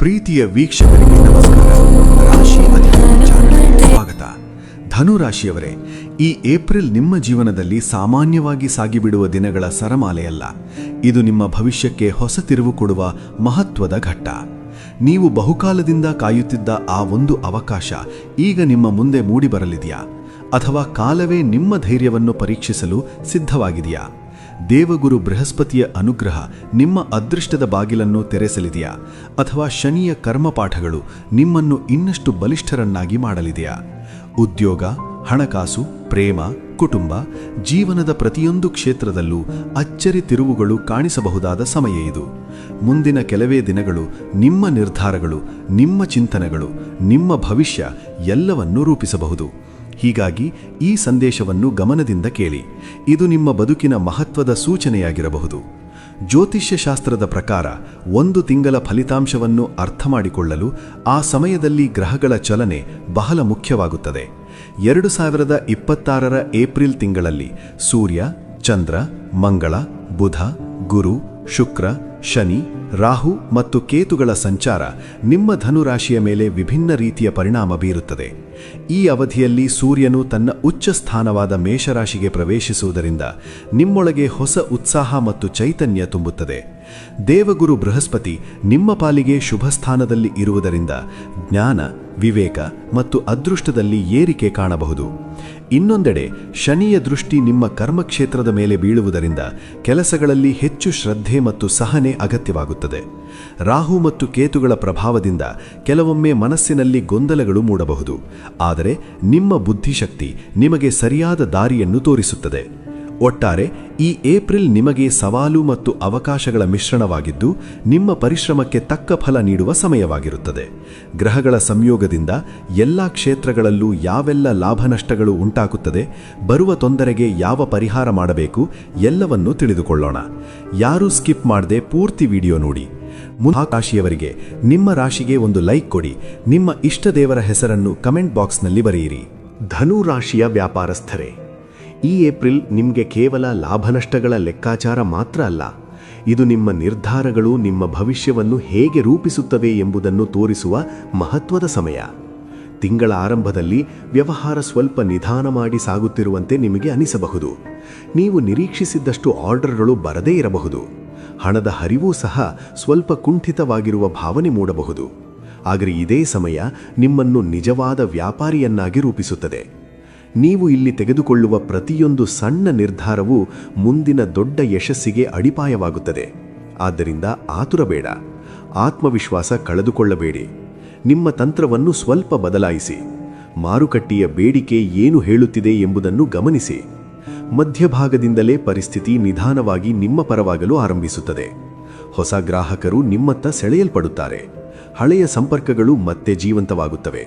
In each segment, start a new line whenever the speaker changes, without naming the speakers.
ಪ್ರೀತಿಯ ವೀಕ್ಷಕರಿಗೆ ನಮಸ್ಕಾರ. ರಾಶಿ ಅಧಿಪತಿ ಚಾನಲ್ಗೆ ಸ್ವಾಗತ. ಧನು ರಾಶಿಯವರೇ, ಈ ಏಪ್ರಿಲ್ ನಿಮ್ಮ ಜೀವನದಲ್ಲಿ ಸಾಮಾನ್ಯವಾಗಿ ಸಾಗಿಬಿಡುವ ದಿನಗಳ ಸರಮಾಲೆಯಲ್ಲ. ಇದು ನಿಮ್ಮ ಭವಿಷ್ಯಕ್ಕೆ ಹೊಸ ತಿರುವು ಕೊಡುವ ಮಹತ್ವದ ಘಟ್ಟ. ನೀವು ಬಹುಕಾಲದಿಂದ ಕಾಯುತ್ತಿದ್ದ ಆ ಒಂದು ಅವಕಾಶ ಈಗ ನಿಮ್ಮ ಮುಂದೆ ಮೂಡಿಬರಲಿದೆಯಾ? ಅಥವಾ ಕಾಲವೇ ನಿಮ್ಮ ಧೈರ್ಯವನ್ನು ಪರೀಕ್ಷಿಸಲು ಸಿದ್ಧವಾಗಿದೆಯಾ? ದೇವಗುರು ಬೃಹಸ್ಪತಿಯ ಅನುಗ್ರಹ ನಿಮ್ಮ ಅದೃಷ್ಟದ ಬಾಗಿಲನ್ನು ತೆರೆಸಲಿದೆಯಾ? ಅಥವಾ ಶನಿಯ ಕರ್ಮಪಾಠಗಳು ನಿಮ್ಮನ್ನು ಇನ್ನಷ್ಟು ಬಲಿಷ್ಠರನ್ನಾಗಿ ಮಾಡಲಿದೆಯಾ? ಉದ್ಯೋಗ, ಹಣಕಾಸು, ಪ್ರೇಮ, ಕುಟುಂಬ, ಜೀವನದ ಪ್ರತಿಯೊಂದು ಕ್ಷೇತ್ರದಲ್ಲೂ ಅಚ್ಚರಿ ತಿರುವುಗಳು ಕಾಣಿಸಬಹುದಾದ ಸಮಯ ಇದು. ಮುಂದಿನ ಕೆಲವೇ ದಿನಗಳು ನಿಮ್ಮ ನಿರ್ಧಾರಗಳು, ನಿಮ್ಮ ಚಿಂತನೆಗಳು, ನಿಮ್ಮ ಭವಿಷ್ಯ ಎಲ್ಲವನ್ನೂ ರೂಪಿಸಬಹುದು. ಹೀಗಾಗಿ ಈ ಸಂದೇಶವನ್ನು ಗಮನದಿಂದ ಕೇಳಿ. ಇದು ನಿಮ್ಮ ಬದುಕಿನ ಮಹತ್ವದ ಸೂಚನೆಯಾಗಿರಬಹುದು. ಜ್ಯೋತಿಷ್ಯ ಶಾಸ್ತ್ರದ ಪ್ರಕಾರ 1 ತಿಂಗಳ ಫಲಿತಾಂಶವನ್ನು ಅರ್ಥ ಮಾಡಿಕೊಳ್ಳಲು ಆ ಸಮಯದಲ್ಲಿ ಗ್ರಹಗಳ ಚಲನೆ ಬಹಳ ಮುಖ್ಯವಾಗುತ್ತದೆ. 2026ರ ಏಪ್ರಿಲ್ ತಿಂಗಳಲ್ಲಿ ಸೂರ್ಯ, ಚಂದ್ರ, ಮಂಗಳ, ಬುಧ, ಗುರು, ಶುಕ್ರ, ಶನಿ, ರಾಹು ಮತ್ತು ಕೇತುಗಳ ಸಂಚಾರ ನಿಮ್ಮ ಧನುರಾಶಿಯ ಮೇಲೆ ವಿಭಿನ್ನ ರೀತಿಯ ಪರಿಣಾಮ ಬೀರುತ್ತದೆ. ಈ ಅವಧಿಯಲ್ಲಿ ಸೂರ್ಯನು ತನ್ನ ಉಚ್ಚ ಸ್ಥಾನವಾದ ಮೇಷರಾಶಿಗೆ ಪ್ರವೇಶಿಸುವುದರಿಂದ ನಿಮ್ಮೊಳಗೆ ಹೊಸ ಉತ್ಸಾಹ ಮತ್ತು ಚೈತನ್ಯ ತುಂಬುತ್ತದೆ. ದೇವಗುರು ಬೃಹಸ್ಪತಿ ನಿಮ್ಮ ಪಾಲಿಗೆ ಶುಭ ಸ್ಥಾನದಲ್ಲಿ ಇರುವುದರಿಂದ ಜ್ಞಾನ, ವಿವೇಕ ಮತ್ತು ಅದೃಷ್ಟದಲ್ಲಿ ಏರಿಕೆ ಕಾಣಬಹುದು. ಇನ್ನೊಂದೆಡೆ ಶನಿಯ ದೃಷ್ಟಿ ನಿಮ್ಮ ಕರ್ಮಕ್ಷೇತ್ರದ ಮೇಲೆ ಬೀಳುವುದರಿಂದ ಕೆಲಸಗಳಲ್ಲಿ ಹೆಚ್ಚು ಶ್ರದ್ಧೆ ಮತ್ತು ಸಹನೆ ಅಗತ್ಯವಾಗುತ್ತದೆ. ರಾಹು ಮತ್ತು ಕೇತುಗಳ ಪ್ರಭಾವದಿಂದ ಕೆಲವೊಮ್ಮೆ ಮನಸ್ಸಿನಲ್ಲಿ ಗೊಂದಲಗಳು ಮೂಡಬಹುದು. ಆದರೆ ನಿಮ್ಮ ಬುದ್ಧಿಶಕ್ತಿ ನಿಮಗೆ ಸರಿಯಾದ ದಾರಿಯನ್ನು ತೋರಿಸುತ್ತದೆ. ಒಟ್ಟಾರೆ ಈ ಏಪ್ರಿಲ್ ನಿಮಗೆ ಸವಾಲು ಮತ್ತು ಅವಕಾಶಗಳ ಮಿಶ್ರಣವಾಗಿದ್ದು, ನಿಮ್ಮ ಪರಿಶ್ರಮಕ್ಕೆ ತಕ್ಕ ಫಲ ನೀಡುವ ಸಮಯವಾಗಿರುತ್ತದೆ. ಗ್ರಹಗಳ ಸಂಯೋಗದಿಂದ ಎಲ್ಲ ಕ್ಷೇತ್ರಗಳಲ್ಲೂ ಯಾವೆಲ್ಲ ಲಾಭ ನಷ್ಟಗಳು ಉಂಟಾಗುತ್ತದೆ, ಬರುವ ತೊಂದರೆಗೆ ಯಾವ ಪರಿಹಾರ ಮಾಡಬೇಕು ಎಲ್ಲವನ್ನೂ ತಿಳಿದುಕೊಳ್ಳೋಣ. ಯಾರೂ ಸ್ಕಿಪ್ ಮಾಡದೆ ಪೂರ್ತಿ ವಿಡಿಯೋ ನೋಡಿ. ರಾಶಿಯವರಿಗೆ ನಿಮ್ಮ ರಾಶಿಗೆ ಒಂದು ಲೈಕ್ ಕೊಡಿ. ನಿಮ್ಮ ಇಷ್ಟ ದೇವರ ಹೆಸರನ್ನು ಕಮೆಂಟ್ ಬಾಕ್ಸ್ನಲ್ಲಿ ಬರೆಯಿರಿ. ಧನು ರಾಶಿಯ ವ್ಯಾಪಾರಸ್ಥರೇ, ಈ ಏಪ್ರಿಲ್ ನಿಮಗೆ ಕೇವಲ ಲಾಭನಷ್ಟಗಳ ಲೆಕ್ಕಾಚಾರ ಮಾತ್ರ ಅಲ್ಲ, ಇದು ನಿಮ್ಮ ನಿರ್ಧಾರಗಳು ನಿಮ್ಮ ಭವಿಷ್ಯವನ್ನು ಹೇಗೆ ರೂಪಿಸುತ್ತವೆ ಎಂಬುದನ್ನು ತೋರಿಸುವ ಮಹತ್ವದ ಸಮಯ. ತಿಂಗಳ ಆರಂಭದಲ್ಲಿ ವ್ಯವಹಾರ ಸ್ವಲ್ಪ ನಿಧಾನ ಮಾಡಿ ಸಾಗುತ್ತಿರುವಂತೆ ನಿಮಗೆ ಅನಿಸಬಹುದು. ನೀವು ನಿರೀಕ್ಷಿಸಿದ್ದಷ್ಟು ಆರ್ಡರ್ಗಳು ಬರದೇ ಇರಬಹುದು. ಹಣದ ಹರಿವೂ ಸಹ ಸ್ವಲ್ಪ ಕುಂಠಿತವಾಗಿರುವ ಭಾವನೆ ಮೂಡಬಹುದು. ಆದರೆ ಇದೇ ಸಮಯ ನಿಮ್ಮನ್ನು ನಿಜವಾದ ವ್ಯಾಪಾರಿಯನ್ನಾಗಿ ರೂಪಿಸುತ್ತದೆ. ನೀವು ಇಲ್ಲಿ ತೆಗೆದುಕೊಳ್ಳುವ ಪ್ರತಿಯೊಂದು ಸಣ್ಣ ನಿರ್ಧಾರವೂ ಮುಂದಿನ ದೊಡ್ಡ ಯಶಸ್ಸಿಗೆ ಅಡಿಪಾಯವಾಗುತ್ತದೆ. ಆದ್ದರಿಂದ ಆತುರಬೇಡ, ಆತ್ಮವಿಶ್ವಾಸ ಕಳೆದುಕೊಳ್ಳಬೇಡಿ. ನಿಮ್ಮ ತಂತ್ರವನ್ನು ಸ್ವಲ್ಪ ಬದಲಾಯಿಸಿ. ಮಾರುಕಟ್ಟೆಯ ಬೇಡಿಕೆ ಏನು ಹೇಳುತ್ತಿದೆ ಎಂಬುದನ್ನು ಗಮನಿಸಿ. ಮಧ್ಯಭಾಗದಿಂದಲೇ ಪರಿಸ್ಥಿತಿ ನಿಧಾನವಾಗಿ ನಿಮ್ಮ ಪರವಾಗಲು ಆರಂಭಿಸುತ್ತದೆ. ಹೊಸ ಗ್ರಾಹಕರು ನಿಮ್ಮತ್ತ ಸೆಳೆಯಲ್ಪಡುತ್ತಾರೆ. ಹಳೆಯ ಸಂಪರ್ಕಗಳು ಮತ್ತೆ ಜೀವಂತವಾಗುತ್ತವೆ.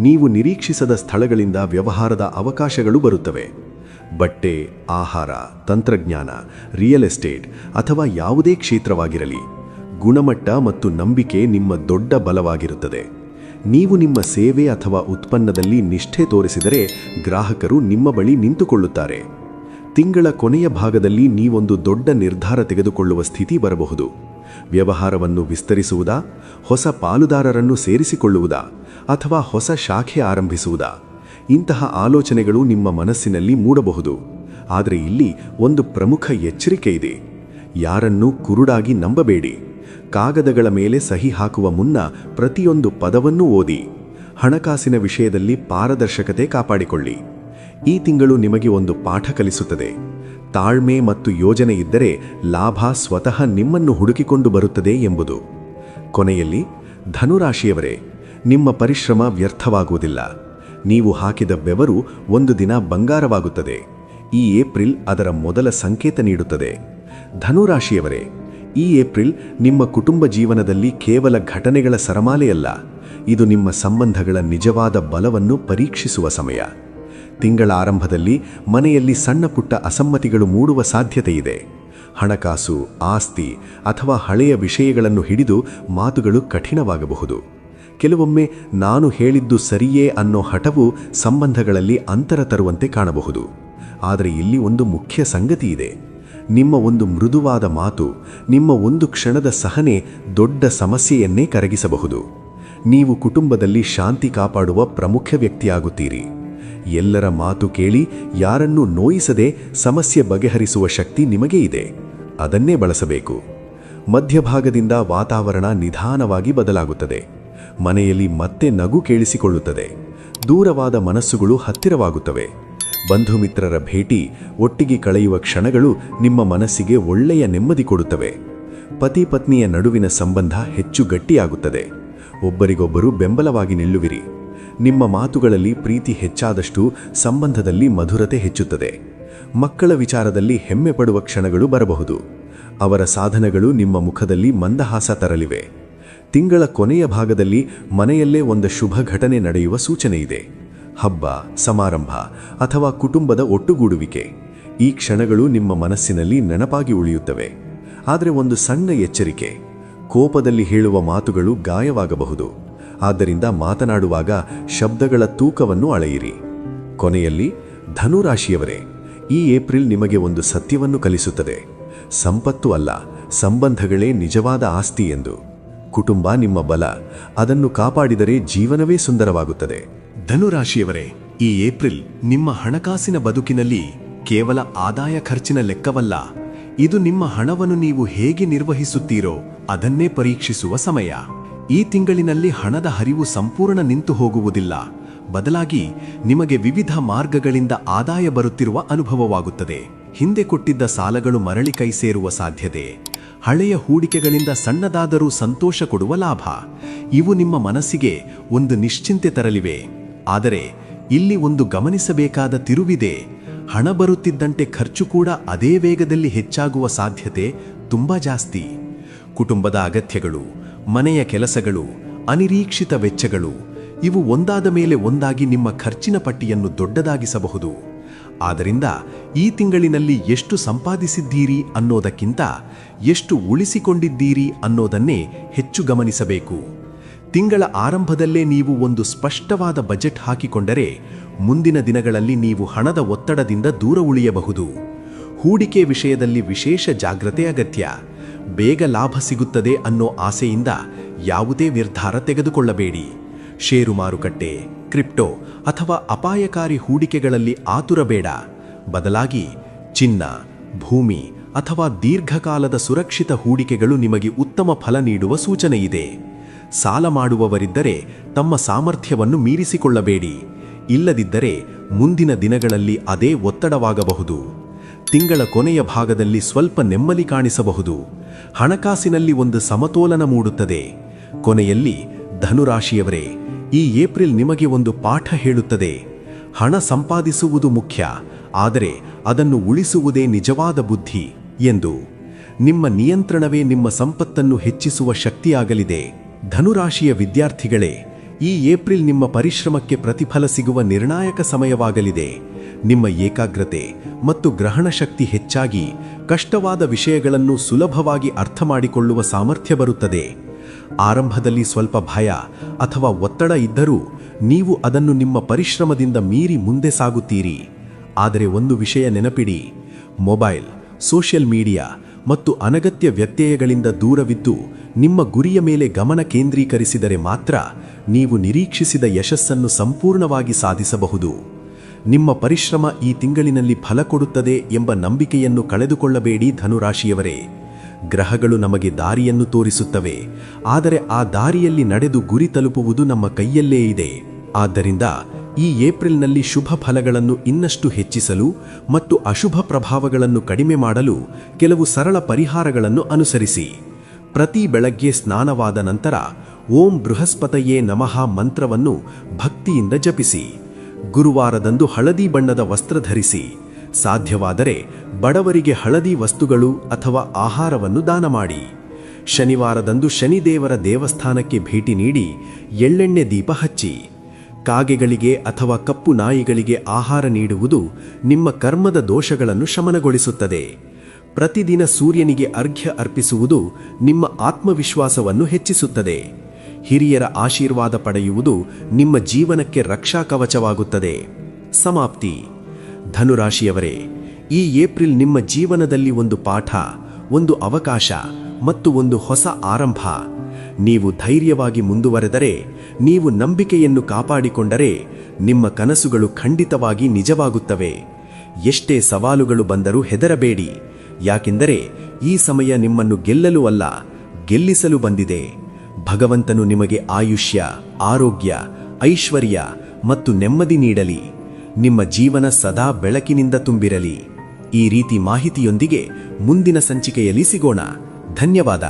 ನೀವು ನಿರೀಕ್ಷಿಸದ ಸ್ಥಳಗಳಿಂದ ವ್ಯವಹಾರದ ಅವಕಾಶಗಳು ಬರುತ್ತವೆ. ಬಟ್ಟೆ, ಆಹಾರ, ತಂತ್ರಜ್ಞಾನ, ರಿಯಲ್ ಎಸ್ಟೇಟ್ ಅಥವಾ ಯಾವುದೇ ಕ್ಷೇತ್ರವಾಗಿರಲಿ, ಗುಣಮಟ್ಟ ಮತ್ತು ನಂಬಿಕೆ ನಿಮ್ಮ ದೊಡ್ಡ ಬಲವಾಗಿರುತ್ತದೆ. ನೀವು ನಿಮ್ಮ ಸೇವೆ ಅಥವಾ ಉತ್ಪನ್ನದಲ್ಲಿ ನಿಷ್ಠೆ ತೋರಿಸಿದರೆ ಗ್ರಾಹಕರು ನಿಮ್ಮ ಬಳಿ ನಿಂತುಕೊಳ್ಳುತ್ತಾರೆ. ತಿಂಗಳ ಕೊನೆಯ ಭಾಗದಲ್ಲಿ ನೀವೊಂದು ದೊಡ್ಡ ನಿರ್ಧಾರ ತೆಗೆದುಕೊಳ್ಳುವ ಸ್ಥಿತಿ ಬರಬಹುದು. ವ್ಯವಹಾರವನ್ನು ವಿಸ್ತರಿಸುವುದಾ, ಹೊಸ ಪಾಲುದಾರರನ್ನು ಸೇರಿಸಿಕೊಳ್ಳುವುದಾ, ಅಥವಾ ಹೊಸ ಶಾಖೆ ಆರಂಭಿಸುವುದಾ? ಇಂತಹ ಆಲೋಚನೆಗಳು ನಿಮ್ಮ ಮನಸ್ಸಿನಲ್ಲಿ ಮೂಡಬಹುದು. ಆದರೆ ಇಲ್ಲಿ ಒಂದು ಪ್ರಮುಖ ಎಚ್ಚರಿಕೆ ಇದೆ. ಯಾರನ್ನೂ ಕುರುಡಾಗಿ ನಂಬಬೇಡಿ. ಕಾಗದಗಳ ಮೇಲೆ ಸಹಿ ಹಾಕುವ ಮುನ್ನ ಪ್ರತಿಯೊಂದು ಪದವನ್ನೂ ಓದಿ. ಹಣಕಾಸಿನ ವಿಷಯದಲ್ಲಿ ಪಾರದರ್ಶಕತೆ ಕಾಪಾಡಿಕೊಳ್ಳಿ. ಈ ತಿಂಗಳು ನಿಮಗೆ ಒಂದು ಪಾಠ ಕಲಿಸುತ್ತದೆ. ತಾಳ್ಮೆ ಮತ್ತು ಯೋಜನೆ ಇದ್ದರೆ ಲಾಭ ಸ್ವತಃ ನಿಮ್ಮನ್ನು ಹುಡುಕಿಕೊಂಡು ಬರುತ್ತದೆ ಎಂಬುದು. ಕೊನೆಯಲ್ಲಿ ಧನುರಾಶಿಯವರೇ, ನಿಮ್ಮ ಪರಿಶ್ರಮ ವ್ಯರ್ಥವಾಗುವುದಿಲ್ಲ. ನೀವು ಹಾಕಿದ ಬೆವರು ಒಂದು ದಿನ ಬಂಗಾರವಾಗುತ್ತದೆ. ಈ ಏಪ್ರಿಲ್ ಅದರ ಮೊದಲ ಸಂಕೇತ ನೀಡುತ್ತದೆ. ಧನುರಾಶಿಯವರೇ, ಈ ಏಪ್ರಿಲ್ ನಿಮ್ಮ ಕುಟುಂಬ ಜೀವನದಲ್ಲಿ ಕೇವಲ ಘಟನೆಗಳ ಸರಮಾಲೆಯಲ್ಲ, ಇದು ನಿಮ್ಮ ಸಂಬಂಧಗಳ ನಿಜವಾದ ಬಲವನ್ನು ಪರೀಕ್ಷಿಸುವ ಸಮಯ. ತಿಂಗಳ ಆರಂಭದಲ್ಲಿ ಮನೆಯಲ್ಲಿ ಸಣ್ಣ ಪುಟ್ಟ ಅಸಮ್ಮತಿಗಳು ಮೂಡುವ ಸಾಧ್ಯತೆ ಇದೆ. ಹಣಕಾಸು, ಆಸ್ತಿ ಅಥವಾ ಹಳೆಯ ವಿಷಯಗಳನ್ನು ಹಿಡಿದು ಮಾತುಗಳು ಕಠಿಣವಾಗಬಹುದು. ಕೆಲವೊಮ್ಮೆ ನಾನು ಹೇಳಿದ್ದು ಸರಿಯೇ ಅನ್ನೋ ಹಠವು ಸಂಬಂಧಗಳಲ್ಲಿ ಅಂತರ ತರುವಂತೆ ಕಾಣಬಹುದು. ಆದರೆ ಇಲ್ಲಿ ಒಂದು ಮುಖ್ಯ ಸಂಗತಿ ಇದೆ. ನಿಮ್ಮ ಒಂದು ಮೃದುವಾದ ಮಾತು, ನಿಮ್ಮ ಒಂದು ಕ್ಷಣದ ಸಹನೆ ದೊಡ್ಡ ಸಮಸ್ಯೆಯನ್ನೇ ಕರಗಿಸಬಹುದು. ನೀವು ಕುಟುಂಬದಲ್ಲಿ ಶಾಂತಿ ಕಾಪಾಡುವ ಪ್ರಮುಖ ವ್ಯಕ್ತಿಯಾಗುತ್ತೀರಿ. ಎಲ್ಲರ ಮಾತು ಕೇಳಿ ಯಾರನ್ನೂ ನೋಯಿಸದೆ ಸಮಸ್ಯೆ ಬಗೆಹರಿಸುವ ಶಕ್ತಿ ನಿಮಗೆ ಇದೆ. ಅದನ್ನೇ ಬಳಸಬೇಕು. ಮಧ್ಯಭಾಗದಿಂದ ವಾತಾವರಣ ನಿಧಾನವಾಗಿ ಬದಲಾಗುತ್ತದೆ. ಮನೆಯಲ್ಲಿ ಮತ್ತೆ ನಗು ಕೇಳಿಸಿಕೊಳ್ಳುತ್ತದೆ. ದೂರವಾದ ಮನಸ್ಸುಗಳು ಹತ್ತಿರವಾಗುತ್ತವೆ. ಬಂಧು ಮಿತ್ರರ ಭೇಟಿ, ಒಟ್ಟಿಗೆ ಕಳೆಯುವ ಕ್ಷಣಗಳು ನಿಮ್ಮ ಮನಸ್ಸಿಗೆ ಒಳ್ಳೆಯ ನೆಮ್ಮದಿ ಕೊಡುತ್ತವೆ. ಪತಿ ಪತ್ನಿಯ ನಡುವಿನ ಸಂಬಂಧ ಹೆಚ್ಚು ಗಟ್ಟಿಯಾಗುತ್ತದೆ. ಒಬ್ಬರಿಗೊಬ್ಬರು ಬೆಂಬಲವಾಗಿ ನಿಲ್ಲುವಿರಿ. ನಿಮ್ಮ ಮಾತುಗಳಲ್ಲಿ ಪ್ರೀತಿ ಹೆಚ್ಚಾದಷ್ಟು ಸಂಬಂಧದಲ್ಲಿ ಮಧುರತೆ ಹೆಚ್ಚುತ್ತದೆ. ಮಕ್ಕಳ ವಿಚಾರದಲ್ಲಿ ಹೆಮ್ಮೆ ಪಡುವ ಕ್ಷಣಗಳು ಬರಬಹುದು. ಅವರ ಸಾಧನೆಗಳು ನಿಮ್ಮ ಮುಖದಲ್ಲಿ ಮಂದಹಾಸ ತರಲಿವೆ. ತಿಂಗಳ ಕೊನೆಯ ಭಾಗದಲ್ಲಿ ಮನೆಯಲ್ಲೇ ಒಂದು ಶುಭ ಘಟನೆ ನಡೆಯುವ ಸೂಚನೆ ಇದೆ. ಹಬ್ಬ, ಸಮಾರಂಭ ಅಥವಾ ಕುಟುಂಬದ ಒಟ್ಟುಗೂಡುವಿಕೆ. ಈ ಕ್ಷಣಗಳು ನಿಮ್ಮ ಮನಸ್ಸಿನಲ್ಲಿ ನೆನಪಾಗಿ ಉಳಿಯುತ್ತವೆ. ಆದರೆ ಒಂದು ಸಣ್ಣ ಎಚ್ಚರಿಕೆ: ಕೋಪದಲ್ಲಿ ಹೇಳುವ ಮಾತುಗಳು ಗಾಯವಾಗಬಹುದು. ಆದ್ದರಿಂದ ಮಾತನಾಡುವಾಗ ಶಬ್ದಗಳ ತೂಕವನ್ನು ಅಳೆಯಿರಿ. ಕೊನೆಯಲ್ಲಿ, ಧನುರಾಶಿಯವರೇ, ಈ ಏಪ್ರಿಲ್ ನಿಮಗೆ ಒಂದು ಸತ್ಯವನ್ನು ಕಲಿಸುತ್ತದೆ. ಸಂಪತ್ತು ಅಲ್ಲ, ಸಂಬಂಧಗಳೇ ನಿಜವಾದ ಆಸ್ತಿ ಎಂದು. ಕುಟುಂಬ ನಿಮ್ಮ ಬಲ. ಅದನ್ನು ಕಾಪಾಡಿದರೆ ಜೀವನವೇ ಸುಂದರವಾಗುತ್ತದೆ. ಧನುರಾಶಿಯವರೇ, ಈ ಏಪ್ರಿಲ್ ನಿಮ್ಮ ಹಣಕಾಸಿನ ಬದುಕಿನಲ್ಲಿ ಕೇವಲ ಆದಾಯ ಖರ್ಚಿನ ಲೆಕ್ಕವಲ್ಲ. ಇದು ನಿಮ್ಮ ಹಣವನ್ನು ನೀವು ಹೇಗೆ ನಿರ್ವಹಿಸುತ್ತೀರೋ ಅದನ್ನೇ ಪರೀಕ್ಷಿಸುವ ಸಮಯ. ಈ ತಿಂಗಳಿನಲ್ಲಿ ಹಣದ ಹರಿವು ಸಂಪೂರ್ಣ ನಿಂತು ಹೋಗುವುದಿಲ್ಲ. ಬದಲಾಗಿ ನಿಮಗೆ ವಿವಿಧ ಮಾರ್ಗಗಳಿಂದ ಆದಾಯ ಬರುತ್ತಿರುವ ಅನುಭವವಾಗುತ್ತದೆ. ಹಿಂದೆ ಕೊಟ್ಟಿದ್ದ ಸಾಲಗಳು ಮರಳಿ ಕೈ ಸೇರುವ ಸಾಧ್ಯತೆ, ಹಳೆಯ ಹೂಡಿಕೆಗಳಿಂದ ಸಣ್ಣದಾದರೂ ಸಂತೋಷ ಕೊಡುವ ಲಾಭ, ಇವು ನಿಮ್ಮ ಮನಸ್ಸಿಗೆ ಒಂದು ನಿಶ್ಚಿಂತೆ ತರಲಿವೆ. ಆದರೆ ಇಲ್ಲಿ ಒಂದು ಗಮನಿಸಬೇಕಾದ ತಿರುವಿದೆ. ಹಣ ಬರುತ್ತಿದ್ದಂತೆ ಖರ್ಚು ಕೂಡ ಅದೇ ವೇಗದಲ್ಲಿ ಹೆಚ್ಚಾಗುವ ಸಾಧ್ಯತೆ ತುಂಬಾ ಜಾಸ್ತಿ. ಕುಟುಂಬದ ಅಗತ್ಯಗಳು, ಮನೆಯ ಕೆಲಸಗಳು, ಅನಿರೀಕ್ಷಿತ ವೆಚ್ಚಗಳು, ಇವು ಒಂದಾದ ಮೇಲೆ ಒಂದಾಗಿ ನಿಮ್ಮ ಖರ್ಚಿನ ಪಟ್ಟಿಯನ್ನು ದೊಡ್ಡದಾಗಿಸಬಹುದು. ಆದ್ದರಿಂದ ಈ ತಿಂಗಳಿನಲ್ಲಿ ಎಷ್ಟು ಸಂಪಾದಿಸಿದ್ದೀರಿ ಅನ್ನೋದಕ್ಕಿಂತ ಎಷ್ಟು ಉಳಿಸಿಕೊಂಡಿದ್ದೀರಿ ಅನ್ನೋದನ್ನೇ ಹೆಚ್ಚು ಗಮನಿಸಬೇಕು. ತಿಂಗಳ ಆರಂಭದಲ್ಲೇ ನೀವು ಒಂದು ಸ್ಪಷ್ಟವಾದ ಬಜೆಟ್ ಹಾಕಿಕೊಂಡರೆ ಮುಂದಿನ ದಿನಗಳಲ್ಲಿ ನೀವು ಹಣದ ಒತ್ತಡದಿಂದ ದೂರ ಉಳಿಯಬಹುದು. ಹೂಡಿಕೆ ವಿಷಯದಲ್ಲಿ ವಿಶೇಷ ಜಾಗ್ರತೆ ಅಗತ್ಯ. ಬೇಗ ಲಾಭ ಸಿಗುತ್ತದೆ ಅನ್ನೋ ಆಸೆಯಿಂದ ಯಾವುದೇ ನಿರ್ಧಾರ ತೆಗೆದುಕೊಳ್ಳಬೇಡಿ. ಷೇರು ಮಾರುಕಟ್ಟೆ, ಕ್ರಿಪ್ಟೋ ಅಥವಾ ಅಪಾಯಕಾರಿ ಹೂಡಿಕೆಗಳಲ್ಲಿ ಆತುರ ಬೇಡ. ಬದಲಾಗಿ ಚಿನ್ನ, ಭೂಮಿ ಅಥವಾ ದೀರ್ಘಕಾಲದ ಸುರಕ್ಷಿತ ಹೂಡಿಕೆಗಳು ನಿಮಗೆ ಉತ್ತಮ ಫಲ ನೀಡುವ ಸೂಚನೆಯಿದೆ. ಸಾಲ ಮಾಡುವವರಿದ್ದರೆ ತಮ್ಮ ಸಾಮರ್ಥ್ಯವನ್ನು ಮೀರಿಸಿಕೊಳ್ಳಬೇಡಿ. ಇಲ್ಲದಿದ್ದರೆ ಮುಂದಿನ ದಿನಗಳಲ್ಲಿ ಅದೇ ಒತ್ತಡವಾಗಬಹುದು. ತಿಂಗಳ ಕೊನೆಯ ಭಾಗದಲ್ಲಿ ಸ್ವಲ್ಪ ನೆಮ್ಮದಿ ಕಾಣಿಸಬಹುದು. ಹಣಕಾಸಿನಲ್ಲಿ ಒಂದು ಸಮತೋಲನ ಮೂಡುತ್ತದೆ. ಕೊನೆಯಲ್ಲಿ ಧನುರಾಶಿಯವರೇ, ಈ ಏಪ್ರಿಲ್ ನಿಮಗೆ ಒಂದು ಪಾಠ ಹೇಳುತ್ತದೆ. ಹಣ ಸಂಪಾದಿಸುವುದು ಮುಖ್ಯ, ಆದರೆ ಅದನ್ನು ಉಳಿಸುವುದೇ ನಿಜವಾದ ಬುದ್ಧಿ ಎಂದು. ನಿಮ್ಮ ನಿಯಂತ್ರಣವೇ ನಿಮ್ಮ ಸಂಪತ್ತನ್ನು ಹೆಚ್ಚಿಸುವ ಶಕ್ತಿಯಾಗಲಿದೆ. ಧನುರಾಶಿಯ ವಿದ್ಯಾರ್ಥಿಗಳೇ, ಈ ಏಪ್ರಿಲ್ ನಿಮ್ಮ ಪರಿಶ್ರಮಕ್ಕೆ ಪ್ರತಿಫಲ ಸಿಗುವ ನಿರ್ಣಾಯಕ ಸಮಯವಾಗಲಿದೆ. ನಿಮ್ಮ ಏಕಾಗ್ರತೆ ಮತ್ತು ಗ್ರಹಣ ಶಕ್ತಿ ಹೆಚ್ಚಾಗಿ ಕಷ್ಟವಾದ ವಿಷಯಗಳನ್ನು ಸುಲಭವಾಗಿ ಅರ್ಥ ಮಾಡಿಕೊಳ್ಳುವ ಸಾಮರ್ಥ್ಯ ಬರುತ್ತದೆ. ಆರಂಭದಲ್ಲಿ ಸ್ವಲ್ಪ ಭಯ ಅಥವಾ ಒತ್ತಡ ಇದ್ದರೂ ನೀವು ಅದನ್ನು ನಿಮ್ಮ ಪರಿಶ್ರಮದಿಂದ ಮೀರಿ ಮುಂದೆ ಸಾಗುತ್ತೀರಿ. ಆದರೆ ಒಂದು ವಿಷಯ ನೆನಪಿಡಿ: ಮೊಬೈಲ್, ಸೋಷಿಯಲ್ ಮೀಡಿಯಾ ಮತ್ತು ಅನಗತ್ಯ ವ್ಯತ್ಯಯಗಳಿಂದ ದೂರವಿದ್ದು ನಿಮ್ಮ ಗುರಿಯ ಮೇಲೆ ಗಮನ ಕೇಂದ್ರೀಕರಿಸಿದರೆ ಮಾತ್ರ ನೀವು ನಿರೀಕ್ಷಿಸಿದ ಯಶಸ್ಸನ್ನು ಸಂಪೂರ್ಣವಾಗಿ ಸಾಧಿಸಬಹುದು. ನಿಮ್ಮ ಪರಿಶ್ರಮ ಈ ತಿಂಗಳಿನಲ್ಲಿ ಫಲ ಕೊಡುತ್ತದೆ ಎಂಬ ನಂಬಿಕೆಯನ್ನು ಕಳೆದುಕೊಳ್ಳಬೇಡಿ ಧನುರಾಶಿಯವರೇ. ಗ್ರಹಗಳು ನಮಗೆ ದಾರಿಯನ್ನು ತೋರಿಸುತ್ತವೆ, ಆದರೆ ಆ ದಾರಿಯಲ್ಲಿ ನಡೆದು ಗುರಿ ತಲುಪುವುದು ನಮ್ಮ ಕೈಯಲ್ಲೇ ಇದೆ. ಆದ್ದರಿಂದ ಈ ಏಪ್ರಿಲ್ನಲ್ಲಿ ಶುಭ ಫಲಗಳನ್ನು ಇನ್ನಷ್ಟು ಹೆಚ್ಚಿಸಲು ಮತ್ತು ಅಶುಭ ಪ್ರಭಾವಗಳನ್ನು ಕಡಿಮೆ ಮಾಡಲು ಕೆಲವು ಸರಳ ಪರಿಹಾರಗಳನ್ನು ಅನುಸರಿಸಿ. ಪ್ರತಿ ಬೆಳಗ್ಗೆ ಸ್ನಾನವಾದ ನಂತರ ಓಂ ಬೃಹಸ್ಪತಯೇ ನಮಃ ಮಂತ್ರವನ್ನು ಭಕ್ತಿಯಿಂದ ಜಪಿಸಿ. ಗುರುವಾರದಂದು ಹಳದಿ ಬಣ್ಣದ ವಸ್ತ್ರ ಧರಿಸಿ. ಸಾಧ್ಯವಾದರೆ ಬಡವರಿಗೆ ಹಳದಿ ವಸ್ತುಗಳು ಅಥವಾ ಆಹಾರವನ್ನು ದಾನ ಮಾಡಿ. ಶನಿವಾರದಂದು ಶನಿದೇವರ ದೇವಸ್ಥಾನಕ್ಕೆ ಭೇಟಿ ನೀಡಿ ಎಳ್ಳೆಣ್ಣೆ ದೀಪ ಹಚ್ಚಿ. ಕಾಗೆಗಳಿಗೆ ಅಥವಾ ಕಪ್ಪು ನಾಯಿಗಳಿಗೆ ಆಹಾರ ನೀಡುವುದು ನಿಮ್ಮ ಕರ್ಮದ ದೋಷಗಳನ್ನು ಶಮನಗೊಳಿಸುತ್ತದೆ. ಪ್ರತಿದಿನ ಸೂರ್ಯನಿಗೆ ಅರ್ಘ್ಯ ಅರ್ಪಿಸುವುದು ನಿಮ್ಮ ಆತ್ಮವಿಶ್ವಾಸವನ್ನು ಹೆಚ್ಚಿಸುತ್ತದೆ. ಹಿರಿಯರ ಆಶೀರ್ವಾದ ಪಡೆಯುವುದು ನಿಮ್ಮ ಜೀವನಕ್ಕೆ ರಕ್ಷಾ ಕವಚವಾಗುತ್ತದೆ. ಸಮಾಪ್ತಿ. ಧನುರಾಶಿಯವರೇ, ಈ ಏಪ್ರಿಲ್ ನಿಮ್ಮ ಜೀವನದಲ್ಲಿ ಒಂದು ಪಾಠ, ಒಂದು ಅವಕಾಶ ಮತ್ತು ಒಂದು ಹೊಸ ಆರಂಭ. ನೀವು ಧೈರ್ಯವಾಗಿ ಮುಂದುವರೆದರೆ, ನೀವು ನಂಬಿಕೆಯನ್ನು ಕಾಪಾಡಿಕೊಂಡರೆ, ನಿಮ್ಮ ಕನಸುಗಳು ಖಂಡಿತವಾಗಿ ನಿಜವಾಗುತ್ತವೆ. ಎಷ್ಟೇ ಸವಾಲುಗಳು ಬಂದರೂ ಹೆದರಬೇಡಿ, ಯಾಕೆಂದರೆ ಈ ಸಮಯ ನಿಮ್ಮನ್ನು ಗೆಲ್ಲಲು ಅಲ್ಲ, ಗೆಲ್ಲಿಸಲು ಬಂದಿದೆ. ಭಗವಂತನು ನಿಮಗೆ ಆಯುಷ್ಯ, ಆರೋಗ್ಯ, ಐಶ್ವರ್ಯ ಮತ್ತು ನೆಮ್ಮದಿ ನೀಡಲಿ. ನಿಮ್ಮ ಜೀವನ ಸದಾ ಬೆಳಕಿನಿಂದ ತುಂಬಿರಲಿ. ಈ ರೀತಿ ಮಾಹಿತಿಯೊಂದಿಗೆ ಮುಂದಿನ ಸಂಚಿಕೆಯಲ್ಲಿ ಸಿಗೋಣ. ಧನ್ಯವಾದ.